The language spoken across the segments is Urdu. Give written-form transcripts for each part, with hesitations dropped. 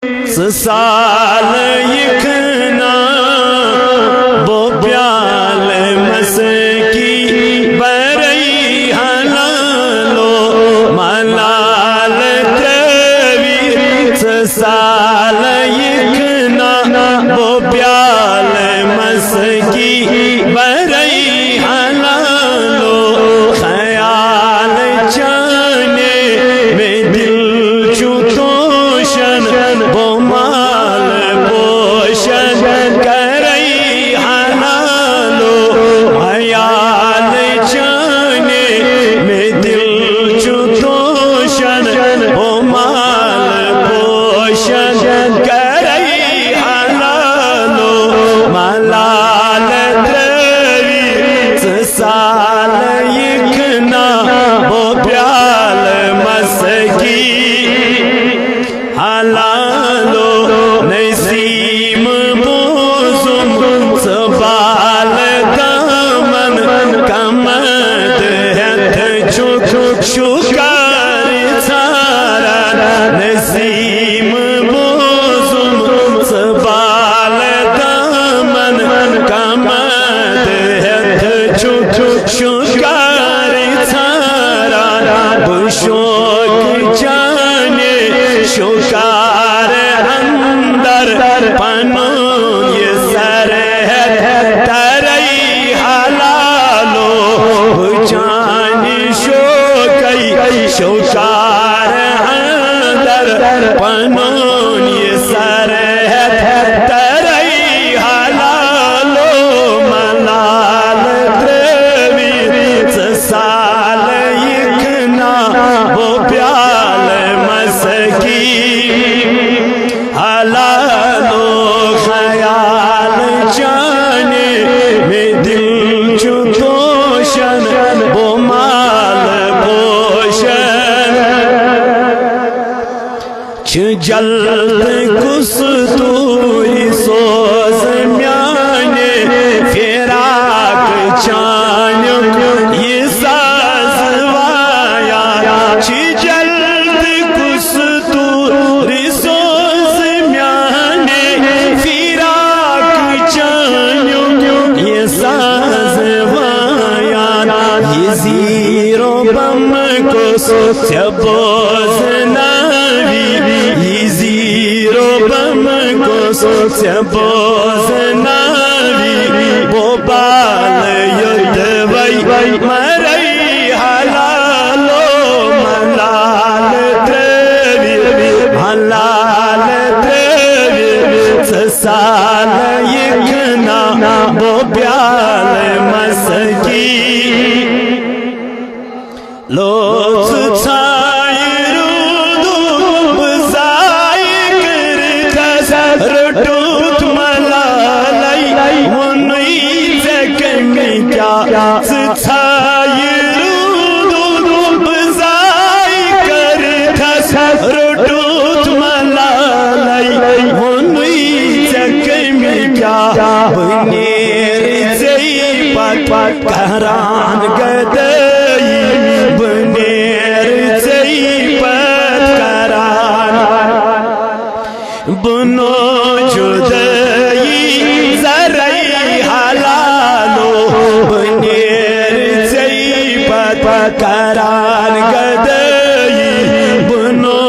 سال یکنا وہ پیال مس کی برئی حلالو ملال تروی سال یکنا وہ پیال مس کی برئی حلالو خیال چانے میں دل چوتوشن وہ مال پوشن کرئی حلالو خیال چانے میں دل چوتوشن وہ مال پوشن کرئی حلالو ملال تروی سال یکنا وہ پیال مس کی حلالو نسیم بوزم سبال دامن کمد ہتھ چک شکار سارا نسیم بوزم سبال دامن کمد ہتھ چک شکار سارا بشوک جانے شکار اندر پنو یہ سر ہے ترئی حلالو جانی شوکی شکار اندر پنو یہ سر ہے ترئی حلالو ملال تروی سال یکنا وہ پیال مس کی حلالو خیال جانے میں دل چوتوشن وہ مال پوشن جلد کستوری سوز میانے فراق چانک یہ ساز وایا جلد کستوری سوز میانے فراق چانک یہ ساز وایا یہ زیرو بم کو سبوز ناوی یہ زیرو بم کو سبوز ناوی وہ بال ید وی مرئی حلالو ملال تروی حلال تروی سال یکنا وہ پیال مس کی لوگ چھائی رودو بزائی کرتا رٹوت ملالی ونوی زکنی کیا چھائی رودو بزائی کرتا رٹوت ملالی ونوی زکنی کیا بنیر زی پت کہران گدئی بنیر زی پت کہران بنو جدئی زرئی حلالو بنیر زی پت کہران گدئی بنو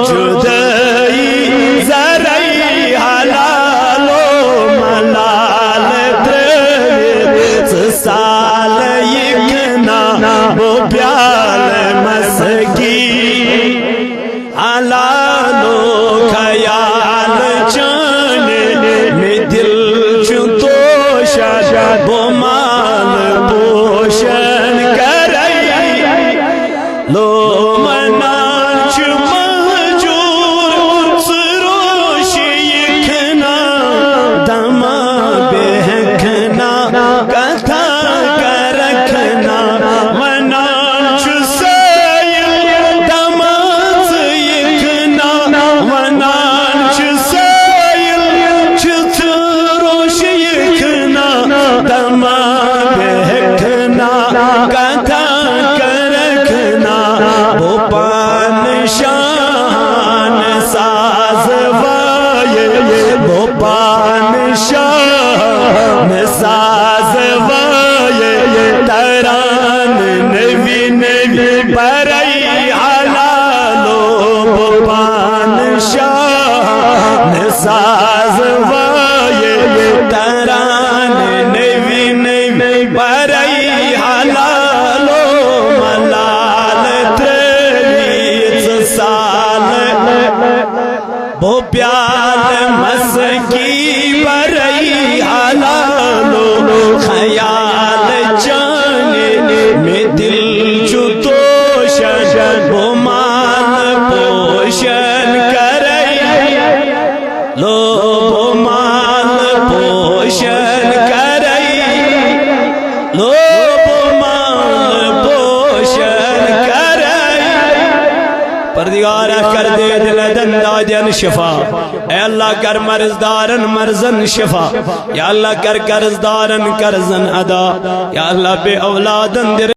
جدئی زرئی حلالو ملال تروی سال یکنا وہ پیال مس کی حلالو خیال جانے میں دل چوتوشن وہ مال پوشن کرئی پان شاہ ساز وائے تران نوی نوی برئی حلالو پان شاہ ساز وائے تران نوی نوی برئی حلالو ملال تریس سال وہ پیال مسکی برئی حلالو خیال جانے میں دل جو توشن وہ مال پوشن کرئی لو وہ مال پوشن کرئی لو وہ مال پوشن کرئی پردگار کر دے دل دندہ جن شفا اے اللہ کر مرزدارن مرزن شفا یا اللہ کر قرضدارن قرضن ادا یا اللہ بے اولادن در